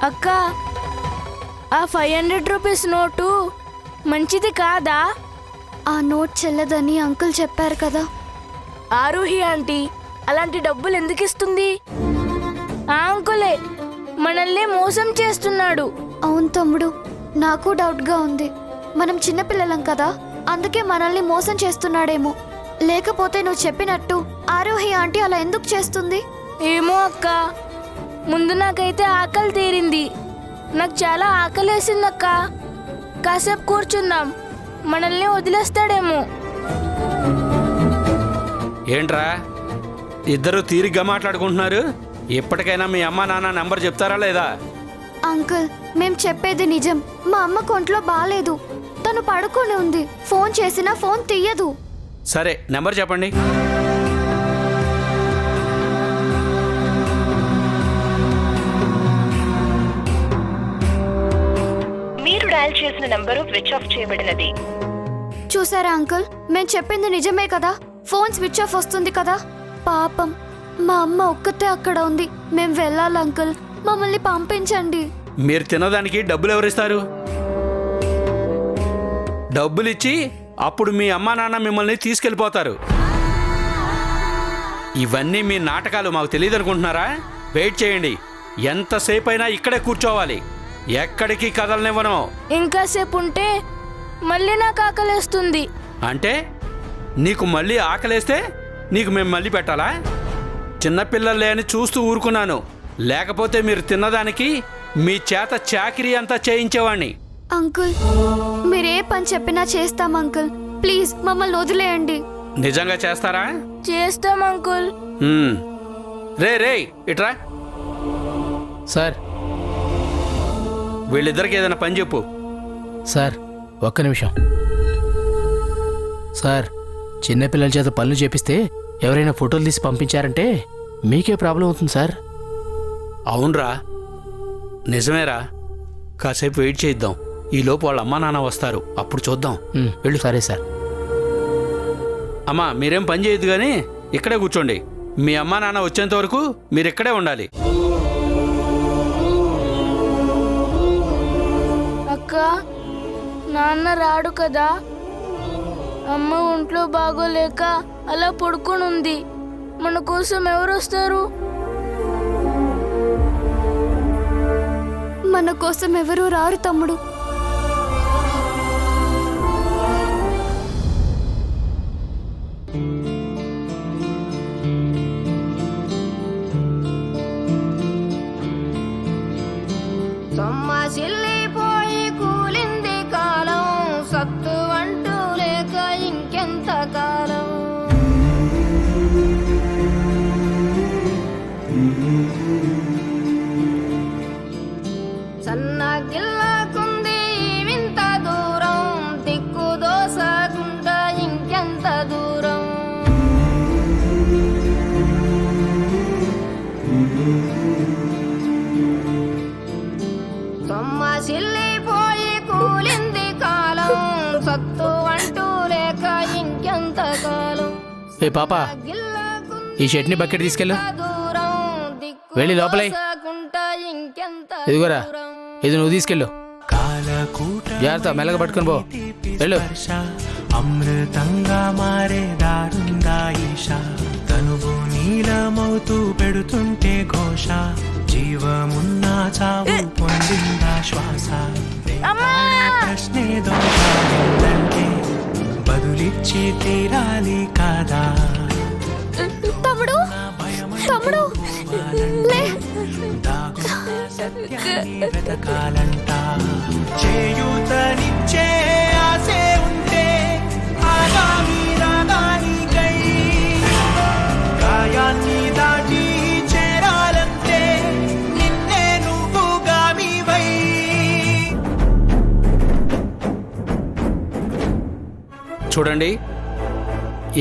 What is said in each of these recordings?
అక్క, ఆ 500 rupees note మంచిది కాదా? ఆ నోట్ చెల్లదని అంకుల్ చెప్పారు కదా. ఆరోహి ఆంటీ అలాంటి డబ్బులు ఎందుకు ఇస్తుంది? ఆ అంకులే మనల్ని మోసం చేస్తున్నాడు. అవును తమ్ముడు, నాకు డౌట్గా ఉంది. మనం చిన్నపిల్లలం కదా, అందుకే మనల్ని మోసం చేస్తున్నాడేమో. లేకపోతే నువ్వు చెప్పినట్టు ఆరోహి ఆంటీ అలా ఎందుకు చేస్తుంది? ఏమో అక్క, ముందు నాకైతే ఆకలి తీరింది. నాకు చాలా ఆకలేసిందక్క. కాసేపు కూర్చుందాం, మనల్ని వదిలేస్తాడేమో. ఏంట్రా ఇద్దరు తీరిగ్గా మాట్లాడుకుంటున్నారు? ఇప్పటికైనా మీ అమ్మ నాన్న నెంబర్ చెప్తారా లేదా? అంకుల్, మేం చెప్పేది నిజం. మా అమ్మ కొంట్లో బాలేదు, తను పడుకొని ఉంది. ఫోన్ చేసినా ఫోన్ తీయదు. సరే నెంబర్ చెప్పండి. మీరు డయల్ చేసిన నంబరు స్విచ్ ఆఫ్ చేయబడినది. చూసారా అంకుల్, మేం చెప్పింది నిజమే కదా. ఫోన్ స్విచ్ ఆఫ్ వస్తుంది కదా. పాపం మా అమ్మ ఒక్కతే అక్కడ ఉంది. మేం వెళ్ళాలి అంకుల్, మమ్మల్ని పంపించండి. మీరు తినడానికి డబ్బులు ఎవరిస్తారు? డబ్బులు ఇచ్చి అప్పుడు మీ అమ్మా నాన్న మిమ్మల్ని తీసుకెళ్ళిపోతారు. ఇవన్నీ మీ నాటకాలు మాకు తెలియదు అనుకుంటున్నారా? వెయిట్ చేయండి, ఎంతసేపు అయినా ఇక్కడే కూర్చోవాలి, ఎక్కడికి కదలనివ్వను. ఇంకాసేపు ఉంటే మళ్ళీ నాకు ఆకలేస్తుంది. అంటే నీకు మళ్ళీ ఆకలేస్తే నీకు మేము మళ్ళీ పెట్టాలా? చిన్నపిల్లలే అని చూస్తూ ఊరుకున్నాను, లేకపోతే మీరు తిన్నదానికి మీ చేత చాకిరీ అంతా చేయించేవాణ్ణి. అంకుల్, మీరే పని చెప్పినా చేస్తాం అంకుల్. ప్లీజ్ మమ్మల్ని వదిలేయండి. నిజంగా చేస్తారా? చేస్తాం అంకుల్. రే రే ఇట్రా. సార్, వీళ్ళిద్దరికి ఏదైనా పని చెప్పు. సార్ ఒక్క నిమిషం. సార్, చిన్నపిల్లల చేత పనులు చేపిస్తే ఎవరైనా ఫోటోలు తీసి పంపించారంటే మీకే ప్రాబ్లం అవుతుంది సార్. అవునరా, నిజమేరా. కాసేపు వెయిట్ చేద్దాం, ఈలోపు వాళ్ళ అమ్మా నాన్న వస్తారు, అప్పుడు చూద్దాం. వెళ్ళు. సరే సార్. అమ్మా మీరేం పని చేయొద్దు కానీ ఇక్కడే కూర్చోండి. మీ అమ్మా నాన్న వచ్చేంత వరకు మీరు ఇక్కడే ఉండాలి. అక్క, నాన్న రాడు కదా. అమ్మ ఒంట్లో బాగోలేక అలా పడుకొని ఉంది. మన కోసం ఎవరు వస్తారు? మన కోసం ఎవరూ రారు తమ్ముడు. సొమ్మసిల్లిపోయి కూలింది కాలం, సత్తు అంటూ లేక ఇంకెంత కాలం. సన్నగిల్లకుంది వింత దూరం, దిక్కు దోసకుండా ఇంకెంత దూరం. సొమ్మసిల్లిపోయి కూలింది కాలం, సత్తు అంటూ లేక ఇంకెంత కాలం. ఏ పాప, ఈ చట్నీ బకెట్ తీసుకెళ్ళు. వెళ్ళి లోపలే. ఇదిగోరా, ఇది నువ్వు తీసుకెళ్ళు. జాగ్రత్త, మెల్లగా పట్టుకుని పో. వెళ్ళు. అమృతంగా మారే దారుందా ఈశా, తనువు నీలమవుతూ పెడుతుంటే ఘోష, జీవమున్న చావు పొందిందా శ్వాస. ప్రశ్నేదో కాదంటే బదులిచ్చి తీరాలి కదా. తమ్ముడు, తమ్ముడు లే. సత్యాన్ని వెతకాలంట, చేయూతనిచ్చే ఆసే ఉంటే ఆగామి రాగానికై, గాయాన్ని దాటి చేరాలంటే నిన్నే నువ్వు గామివై. చూడండి,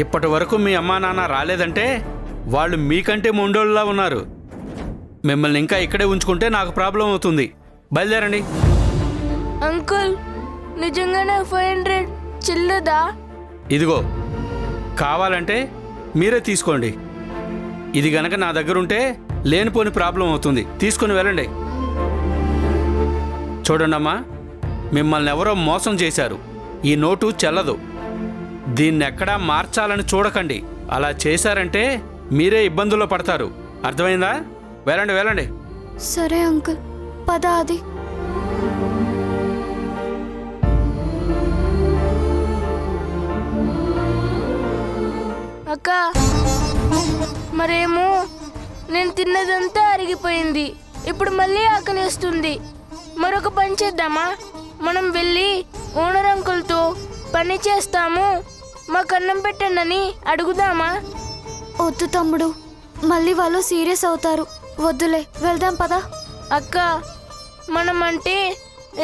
ఇప్పటి వరకు మీ అమ్మా నాన్న రాలేదంటే వాళ్ళు మీకంటే మొండోళ్ళలా ఉన్నారు. మిమ్మల్ని ఇంకా ఇక్కడే ఉంచుకుంటే నాకు ప్రాబ్లం అవుతుంది. బయలుదేరండి. అంకుల్, నిజంగానే 500 చిల్లదా? ఇదిగో, కావాలంటే మీరే తీసుకోండి. ఇది గనక నా దగ్గర ఉంటే లేనిపోని ప్రాబ్లం అవుతుంది. తీసుకుని వెళ్ళండి. చూడండమ్మా, మిమ్మల్ని ఎవరో మోసం చేశారు. ఈ నోటు చెల్లదు. దీన్నెక్కడా మార్చాలని చూడకండి. అలా చేశారంటే మీరే ఇబ్బందుల్లో పడతారు. అర్థమైందా? వెళ్ళండి వెళ్ళండి. సరే అంకుల్, పద అది. అక్క, మరేమో నేను తిన్నదంతా అరిగిపోయింది. ఇప్పుడు మళ్ళీ ఆకలిస్తుంది. మరొక పని చేద్దామా? మనం వెళ్ళి ఓనర్ అంకుల్తో పని చేస్తాము, మాకు అన్నం పెట్టండి అడుగుదామా? వద్దు తమ్ముడు, మళ్ళీ వాళ్ళు సీరియస్ అవుతారు. వద్దులే, వెళ్దాం పదా. అక్క, మనం అంటే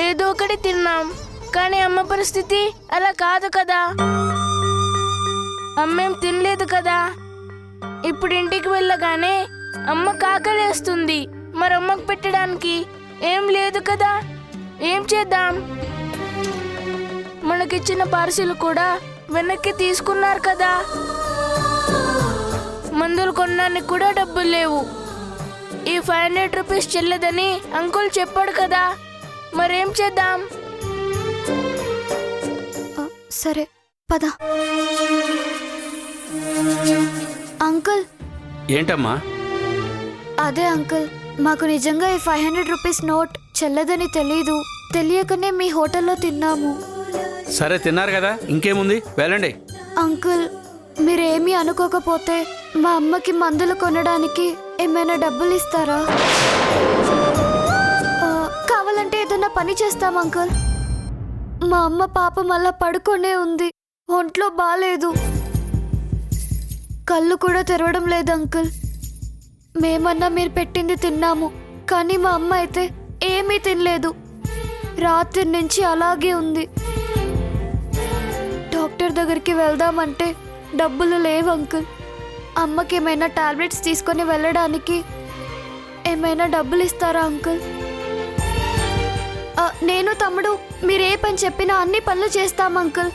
ఏదో ఒకటి తిన్నాం, కానీ అమ్మ పరిస్థితి అలా కాదు కదా. అమ్మేం తినలేదు కదా. ఇప్పుడు ఇంటికి వెళ్ళగానే అమ్మ కాకలేస్తుంది. మరి అమ్మకు పెట్టడానికి ఏం లేదు కదా. ఏం చేద్దాం? మనకిచ్చిన పార్సిల్ కూడా వెనక్కి తీసుకున్నారు కదా. మందులు కొనడానికి కూడా డబ్బులు లేవు. ఈ 500 రూపీస్ చెల్లదని అంకుల్ చెప్పాడు కదా. మరేం చేద్దాం? సరే పద. అంకుల్. ఏంటమ్మా? అదే అంకుల్, మాకు నిజంగా ఈ 500 రూపీస్ నోట్ చెల్లదని తెలీదు. తెలియకనే మీ హోటల్లో తిన్నాము. సరే తిన్నారు కదా, ఇంకేముంది, వెళ్ళండి. అంకుల్, మీరేమీ అనుకోకపోతే మా అమ్మకి మందులు కొనడానికి ఏమైనా డబ్బులు ఇస్తారా? కావాలంటే ఏదైనా పని చేస్తాం అంకుల్. మా అమ్మ పాపం అలా పడుకొనే ఉంది. ఒంట్లో బాలేదు, కళ్ళు కూడా తెరవడం లేదు అంకుల్. మేమన్నా మీరు పెట్టింది తిన్నాము, కానీ మా అమ్మ అయితే ఏమీ తినలేదు. రాత్రి నుంచి అలాగే ఉంది. డాక్టర్ దగ్గరికి వెళ్దామంటే డబ్బులు లేవు అంకుల్. అమ్మకి ఏమైనా టాబ్లెట్స్ తీసుకొని వెళ్ళడానికి ఏమైనా డబ్బులు ఇస్తారా అంకుల్? నేను తమ్ముడు మీరే పని చెప్పినా అన్ని పనులు చేస్తాం అంకుల్.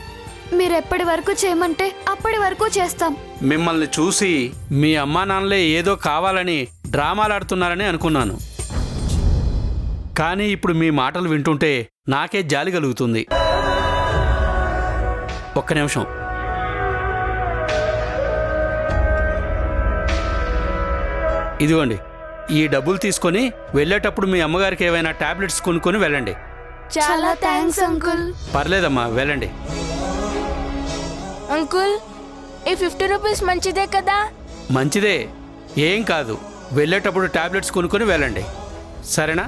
మీరు ఎప్పటి వరకు చేయమంటే అప్పటి వరకు చేస్తాం. మిమ్మల్ని చూసి మీ అమ్మా నాన్నలే ఏదో కావాలని డ్రామాలాడుతున్నారని అనుకున్నాను. కానీ ఇప్పుడు మీ మాటలు వింటుంటే నాకే జాలి కలుగుతుంది. ఒక్క నిమిషం. ఇదిగోండి, ఈ డబ్బులు తీసుకొని వెళ్ళేటప్పుడు మీ అమ్మగారికి ఏవైనా టాబ్లెట్స్ కొనుక్కొని వెళ్ళండి. చాలా థ్యాంక్స్ అంకుల్. పర్లేదమ్మా, వెళ్ళండి. అంకుల్, ఈ 50 రూపీస్ మంచిదే కదా? మంచిదే, ఏం కాదు. వెళ్ళేటప్పుడు టాబ్లెట్స్ కొనుక్కొని వెళ్ళండి, సరేనా?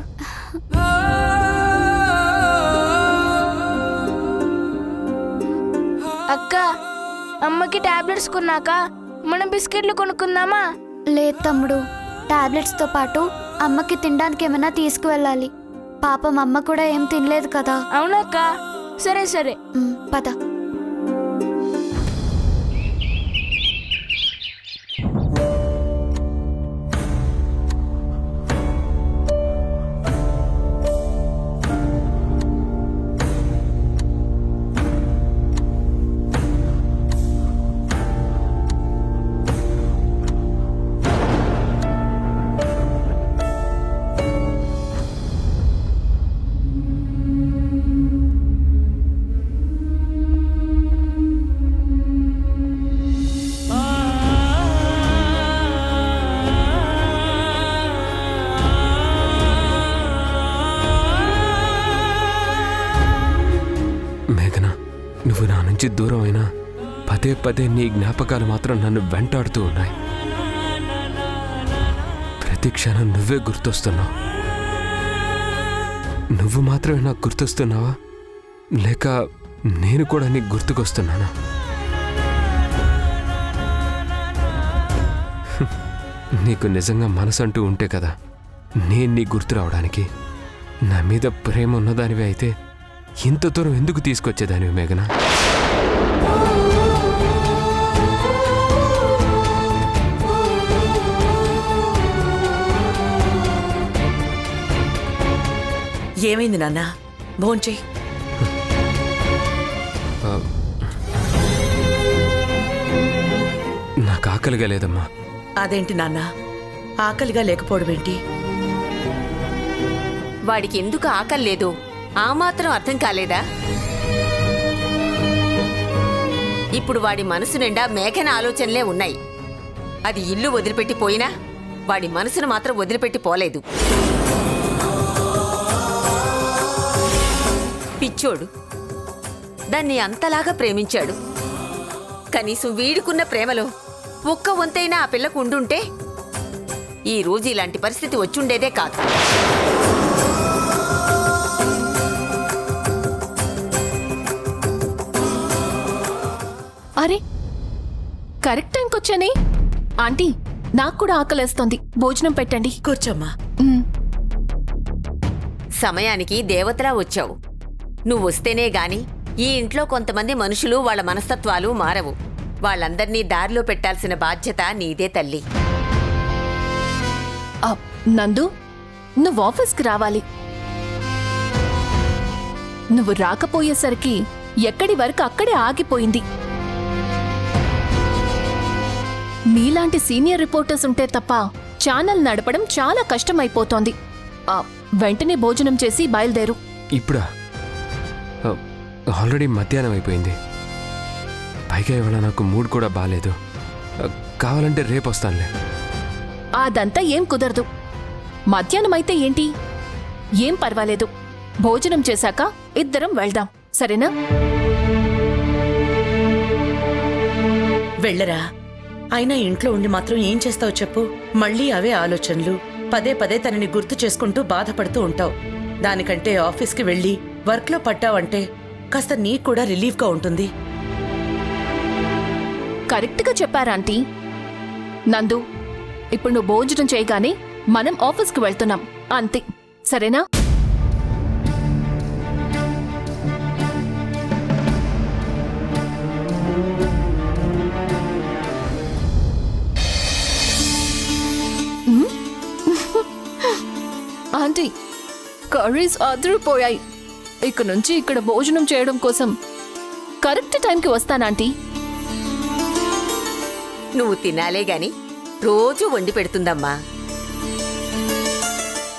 అక్క, అమ్మకి టాబ్లెట్స్ కొన్నాక మనం బిస్కెట్లు కొనుక్కుందామా? లేదు తమ్ముడు, టాబ్లెట్స్తో పాటు అమ్మకి తినడానికి ఏమైనా తీసుకువెళ్ళాలి. పాపం అమ్మ కూడా ఏం తినలేదు కదా. అవునక్క. సరే సరే, పద. నువ్వు నా నుంచి దూరం అయినా పదే పదే నీ జ్ఞాపకాలు మాత్రం నన్ను వెంటాడుతూ ఉన్నాయి. ప్రతి క్షణం నువ్వే గుర్తొస్తున్నావు. నువ్వు మాత్రమే నాకు గుర్తొస్తున్నావా, లేక నేను కూడా నీకు గుర్తుకొస్తున్నానా? నీకు నిజంగా మనసంటూ ఉంటే కదా నేను నీ గుర్తు రావడానికి. నా మీద ప్రేమ ఉన్నదానివి అయితే ఇంత దూరం ఎందుకు తీసుకొచ్చేదానివి మేఘనా? ఏమైంది నాన్న? భోంచేయి. నాకు ఆకలిగా లేదమ్మా. అదేంటి నాన్న, ఆకలిగా లేకపోవడం ఏంటి? వాడికి ఎందుకు ఆకలి లేదు? ఆ మాత్రం అర్థం కాలేదా? ఇప్పుడు వాడి మనసు నిండా మేఘన ఆలోచనలే ఉన్నాయి. అది ఇల్లు వదిలిపెట్టి పోయినా వాడి మనసును మాత్రం వదిలిపెట్టి పోలేదు. పిచ్చోడు దాన్ని అంతలాగా ప్రేమించాడు. కనీసం వీడుకున్న ప్రేమలో ఒక్క వంతైనా ఆ పిల్లకు ఉండుంటే ఈ రోజు ఇలాంటి పరిస్థితి వచ్చుండేదే కాదు. అరే, కరెక్ట్ టైంకి వచ్చానే. ఆంటీ, నాకు కూడా ఆకలేస్తోంది, భోజనం పెట్టండి. కూర్చోమ్మా. సమయానికి దేవతలా వచ్చావు. నువ్వొస్తేనే గాని ఈ ఇంట్లో కొంతమంది మనుషులు వాళ్ళ మనస్తత్వాలు మారవు. వాళ్ళందర్నీ దారిలో పెట్టాల్సిన బాధ్యత నీదే తల్లి. నందు, నువ్వు ఆఫీస్కి రావాలి. నువ్వు రాకపోయేసరికి ఎక్కడి వరకు అక్కడే ఆగిపోయింది. మీలాంటి సీనియర్ రిపోర్టర్స్ ఉంటే తప్ప ఛానల్ నడపడం చాలా కష్టమైపోతోంది. వెంటనే భోజనం చేసి బయలుదేరు. ఇప్పుడా? ఆల్రెడీ మధ్యాహ్నం అయిపోయింది. పైగా ఇవాళ నాకు మూడ్ కూడా బాగాలేదు. కావాలంటే రేపు వస్తానులే. అదంతా ఏం కుదరదు. మధ్యాహ్నం అయితే ఏంటి, ఏం పర్వాలేదు. భోజనం చేశాక ఇద్దరం వెళ్దాం, సరేనా? వెళ్ళరా. అయినా ఇంట్లో ఉండి మాత్రం ఏం చేస్తావు చెప్పు? మళ్ళీ అవే ఆలోచనలు. పదే పదే తనని గుర్తు చేసుకుంటూ బాధపడుతూ ఉంటావు. దానికంటే ఆఫీస్కి వెళ్ళి వర్క్లో పట్టావంటే కాస్త నీకు కూడా రిలీఫ్గా ఉంటుంది. కరెక్ట్గా చెప్పారా ఆంటీ. నందు, ఇప్పుడు నువ్వు భోజనం చేయగానే మనం ఆఫీస్కి వెళ్తున్నాం, అంతే, సరేనా? ఆంటీ, కర్రీస్ అదిరిపోయాయి. ఇక నుంచి ఇక్కడ భోజనం చేయడం కోసం కరెక్ట్ టైంకి వస్తానాంటీ. నువ్వు తినాలే గాని రోజూ వండి పెడుతుందమ్మా.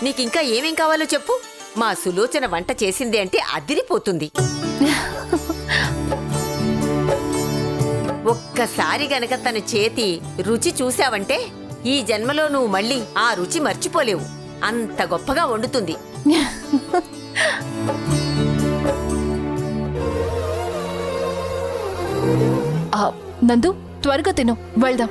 నీకింకా ఏమేం కావాలో చెప్పు. మా సులోచన వంట చేసింది అంటే అదిరిపోతుంది. ఒక్కసారి గనక తన చేతి రుచి చూశావంటే ఈ జన్మలో నువ్వు మళ్ళీ ఆ రుచి మర్చిపోలేవు. అంత గొప్పగా వండుతుంది. నందు, త్వరగా తిను, వెళ్దాం.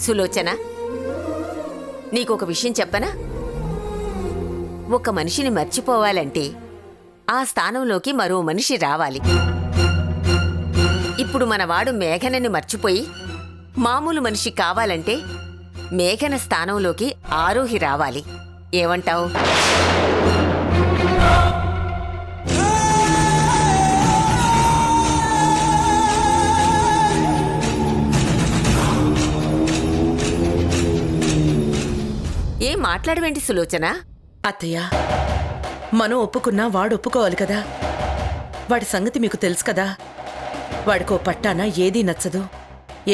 సులోచన, నీకొక విషయం చెప్పనా? ఒక మనిషిని మర్చిపోవాలంటే ఆ స్థానంలోకి మరో మనిషి రావాలి. ఇప్పుడు మనవాడు మేఘనని మర్చిపోయి మామూలు మనిషి కావాలంటే మేఘన స్థానంలోకి ఆరోహి రావాలి. ఏమంటావు? ఏం మాట్లాడవేంటి సులోచన? అత్తయ్య, మనం ఒప్పుకున్నా వాడు ఒప్పుకోవాలి కదా. వాడి సంగతి మీకు తెలుసు కదా. వాడికో పట్టాన ఏదీ నచ్చదు.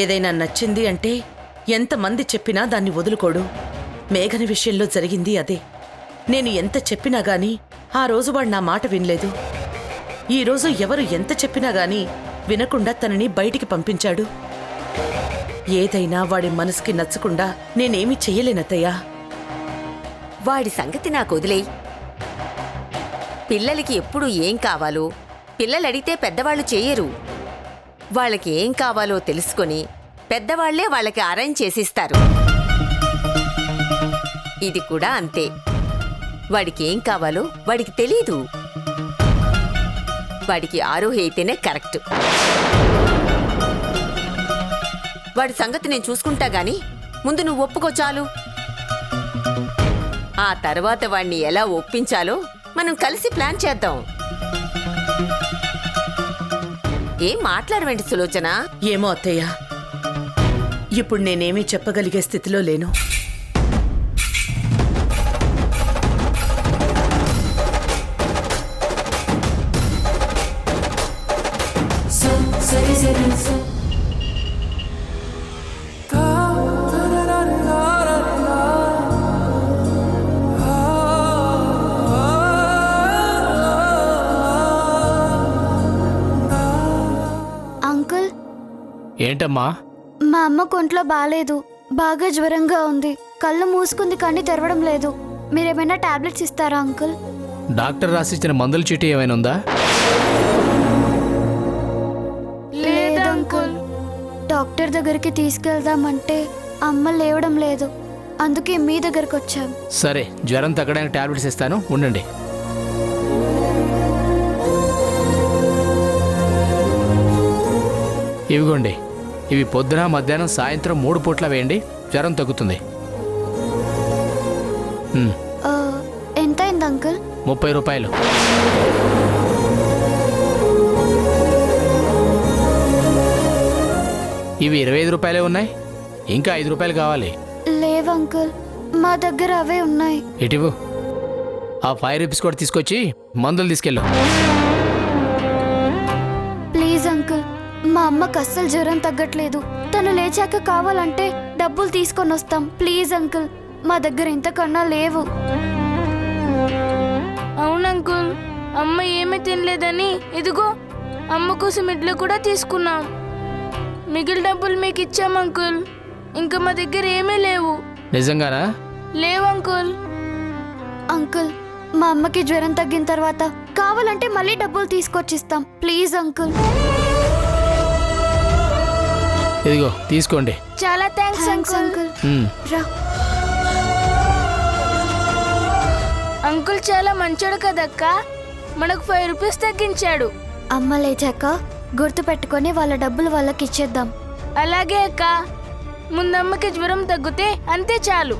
ఏదైనా నచ్చింది అంటే ఎంతమంది చెప్పినా దాన్ని వదులుకోడు. మేఘన విషయంలో జరిగింది అదే. నేను ఎంత చెప్పినా గాని ఆ రోజు వాడు నా మాట వినలేదు. ఈరోజు ఎవరు ఎంత చెప్పినా గాని వినకుండా తనని బయటికి పంపించాడు. ఏదైనా వాడి మనసుకి నచ్చకుండా నేనేమీ చెయ్యలేనత్తయ్యా. వాడి సంగతి నాకు వదిలేయ్. పిల్లలకి ఎప్పుడు ఏం కావాలో పిల్లలడిగితే పెద్దవాళ్ళు చెయ్యరు. వాళ్ళకి ఏం కావాలో తెలుసుకొని పెద్దవాళ్లే వాళ్ళకి అరేంజ్ చేసిస్తారు. ఇది కూడా అంతే. వాడికి ఏం కావాలో వాడికి తెలీదు. వాడికి ఆరోహి అయితేనే కరెక్ట్. వాడి సంగతి నేను చూసుకుంటా గాని ముందు నువ్వు ఒప్పుకో చాలు. ఆ తర్వాత వాడిని ఎలా ఒప్పించాలో మనం కలిసి ప్లాన్ చేద్దాం. ఏం మాట్లాడవేంటి సులోచన? ఏమో అత్తయ్య, ఇప్పుడు నేనేమీ చెప్పగలిగే స్థితిలో లేను. అంకుల్, ఏంటమ్మా? మా అమ్మ కొంట్లో బాలేదు, బాగా జ్వరంగా ఉంది. కళ్ళు మూసుకుంది కానీ తెరవడం లేదు. మీరేమైనా టాబ్లెట్స్ ఇస్తారా అంకుల్? డాక్టర్ రాసిచ్చిన మందుల చీటీ ఏమైనా ఉందా? లేదు అంకుల్. డాక్టర్ దగ్గరికి తీసుకెళ్దామంటే అమ్మ లేవడం లేదు. అందుకే మీ దగ్గరకు వచ్చాం. సరే, జ్వరం తగ్గడానికి టాబ్లెట్స్ ఇస్తాను, ఉండండి. ఇవిగోండి, ఇవి పొద్దున, మధ్యాహ్నం, సాయంత్రం 3 పూట్ల వేయండి, జ్వరం తగ్గుతుంది. ఎంత అయింది అంకుల్? 30 రూపాయలు. ఇవి 25 రూపాయలే ఉన్నాయి, ఇంకా 5 రూపాయలు కావాలి. లేవు అంకుల్, మా దగ్గర అవే ఉన్నాయి. ఇటివు, ఆ 5 రూపీస్ కూడా తీసుకొచ్చి మందులు తీసుకెళ్ళు. ప్లీజ్ అంకుల్, మా అమ్మకు అస్సలు జ్వరం తగ్గట్లేదు. తను లేచాక కావాలంటే డబ్బులు తీసుకొని వస్తాం. ప్లీజ్ అంకుల్, మా దగ్గర ఇంతకన్నా లేవు. అవును అంకుల్, అమ్మ ఏమీ తినలేదని ఇదిగో అమ్మ కోసం ఇడ్లు కూడా తీసుకున్నాం. మిగిలిన డబ్బులు మీకు ఇచ్చాం అంకుల్. ఇంకా మా దగ్గర ఏమీ లేవు. నిజంగానా? లేవు అంకుల్. అంకుల్, మా అమ్మకి జ్వరం తగ్గిన తర్వాత కావాలంటే మళ్ళీ డబ్బులు తీసుకొచ్చిస్తాం. Please uncle. ఇదిగో తీసుకోండి. చాలా థ్యాంక్స్ అంకుల్. రా. అంకుల్ చాలా మంచోడు కదక్క, మనకు 5 రూపీస్ తగ్గించాడు. అమ్మ లేచాక గుర్తు పెట్టుకొని వాళ్ళ డబ్బులు వాళ్ళకి ఇచ్చేద్దాం. అలాగే అక్క, ముందమ్మకి జ్వరం తగ్గితే అంతే చాలు.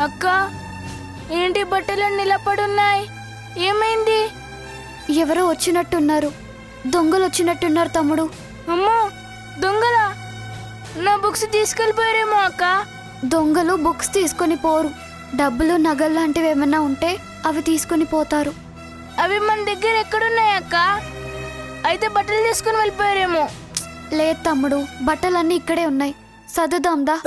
అక్క, ఏంటి బట్టలు నిలబడున్నాయి? ఏమైంది? ఎవరో వచ్చినట్టున్నారు. దొంగలు వచ్చినట్టున్నారు తమ్ముడు. అమ్మో, దొంగలా? నా బుక్స్ తీసుకెళ్ళిపోయారేమో అక్క. దొంగలు బుక్స్ తీసుకొని పోరు. డబ్బులు, నగలు లాంటివి ఏమైనా ఉంటే అవి తీసుకొని పోతారు. అవి మన దగ్గర ఎక్కడున్నాయి అక్క? అయితే బట్టలు తీసుకుని వెళ్ళిపోయారేమో. లేదు తమ్ముడు, బట్టలన్నీ ఇక్కడే ఉన్నాయి. సర్దుదాందా?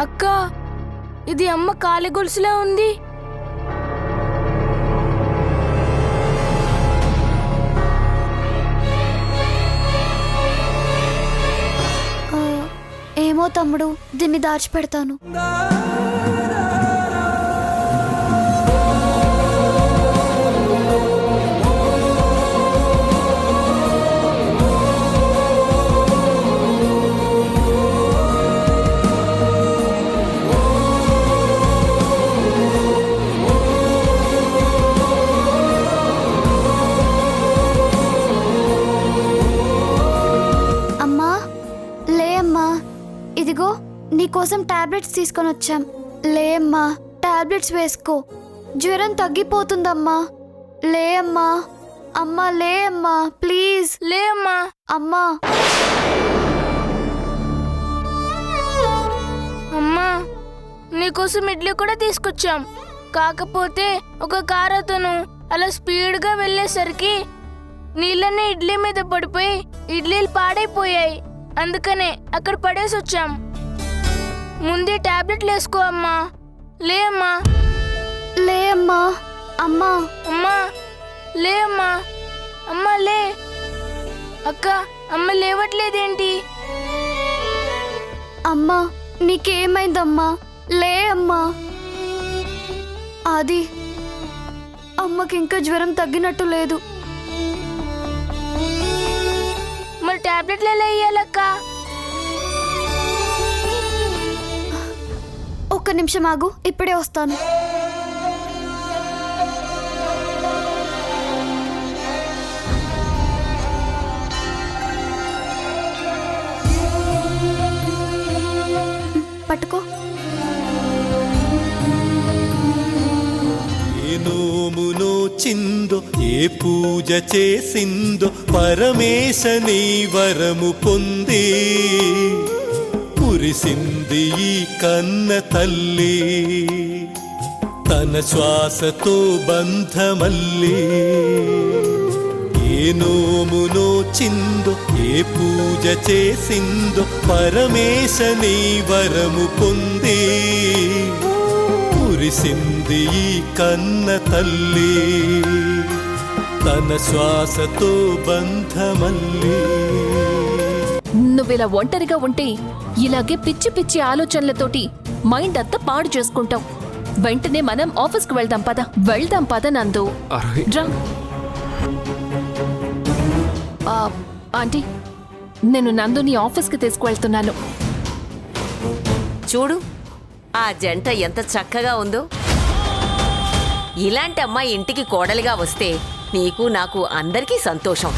అక్క, ఇది అమ్మ కాలి గొలుసులా ఉంది. ఏమో తమ్ముడు, దీన్ని దాచిపెడతాను. ఇదిగో నీకోసం టాబ్లెట్స్ తీసుకొని వచ్చాం. లే అమ్మా, టాబ్లెట్స్ వేసుకో, జ్వరం తగ్గిపోతుందమ్మా. లే అమ్మా, అమ్మా లే అమ్మా ప్లీజ్ లే అమ్మా. అమ్మా. అమ్మా నీకోసం ఇడ్లీ కూడా తీసుకొచ్చాం. కాకపోతే ఒక కారు అతను అలా స్పీడ్గా వెళ్ళేసరికి నీళ్ళన్నీ ఇడ్లీ మీద పడిపోయి ఇడ్లీలు పాడైపోయాయి. అందుకనే అక్కడ పడేసి వచ్చాం. ముందే టాబ్లెట్లు వేసుకో అమ్మా. లే అమ్మా. లే అమ్మా. అమ్మా. అమ్మా లే అమ్మా. అమ్మా లే. అక్క అమ్మ లేవట్లేదేంటి? అమ్మా నీకేమైందమ్మా? లే అమ్మా. అది అమ్మకి ఇంకా జ్వరం తగ్గినట్టు లేదు. మరి టాబ్లెట్లు ఎలా వేయాలక్క? ఒక్క నిమిషం ఆగు, ఇప్పుడే వస్తాను. పట్టుకో. ఏ నోమునో చిందో ఏ పూజ చేసిందో పరమేశని వరము పొంది కురిసింది ఈ కన్న తల్లి తన శ్వాసతో బంధమల్లి. ఏ నోమునో చిందో ఏ పూజ చేసిందో పరమేశని వరము పొంది కురిసింది ఈ కన్న తల్లి తన శ్వాసతో బంధమల్లి. నువ్విలా ఒంటరిగా ఉంటే ఇలాగే పిచ్చి పిచ్చి ఆలోచనలతోటి మైండ్ అంతా పాడు చేసుకుంటావు. వెంటనే మనం ఆఫీస్కి వెళ్దాం పద. వెళ్దాం పద నందు. అరే రా. ఆంటీ నేను నందుని ఆఫీస్కి తీసుకువెళ్తున్నాను. చూడు ఆ జంట ఎంత చక్కగా ఉందో. ఇలాంటి అమ్మాయి ఇంటికి కోడలిగా వస్తే నీకు నాకు అందరికీ సంతోషం.